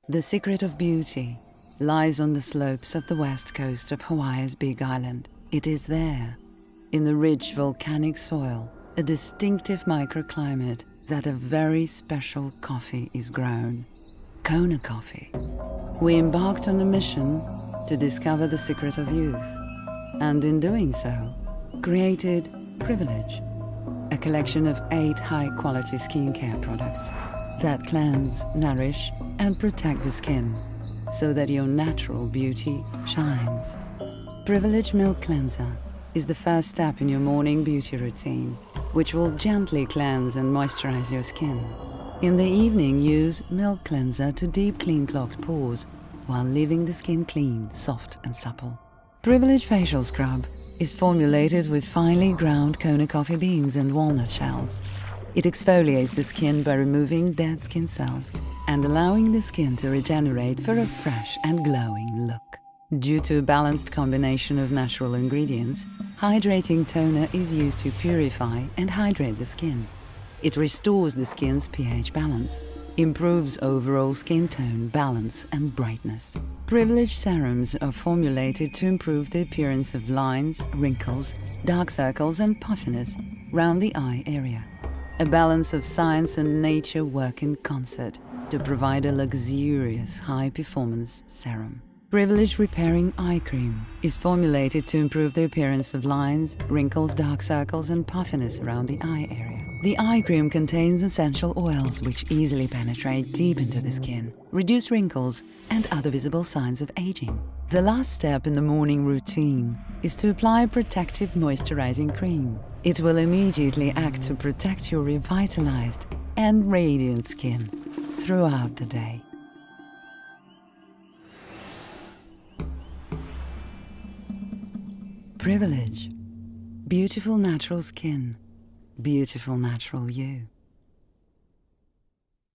The secret of beauty lies on the slopes of the west coast of Hawaii's Big Island. It is there, in the rich volcanic soil, a distinctive microclimate, that a very special coffee is grown, Kona coffee. We embarked on a mission to discover the secret of youth, and in doing so, created Privilege, a collection of 8 high-quality skincare products that cleanse, nourish, and protect the skin so that your natural beauty shines. Privilege Milk Cleanser is the first step in your morning beauty routine, which will gently cleanse and moisturize your skin. In the evening, use Milk Cleanser to deep clean clogged pores while leaving the skin clean, soft, and supple. Privilege Facial Scrub is formulated with finely ground Kona coffee beans and walnut shells. It exfoliates the skin by removing dead skin cells and allowing the skin to regenerate for a fresh and glowing look. Due to a balanced combination of natural ingredients, hydrating toner is used to purify and hydrate the skin. It restores the skin's pH balance, improves overall skin tone, balance, and brightness. Privilege serums are formulated to improve the appearance of lines, wrinkles, dark circles, and puffiness round the eye area. A balance of science and nature work in concert to provide a luxurious, high-performance serum. Privilege Repairing Eye Cream is formulated to improve the appearance of lines, wrinkles, dark circles, and puffiness around the eye area. The eye cream contains essential oils which easily penetrate deep into the skin, reduce wrinkles and other visible signs of aging. The last step in the morning routine is to apply a protective moisturizing cream. It will immediately act to protect your revitalized and radiant skin throughout the day. Privilege. Beautiful natural skin. Beautiful natural you.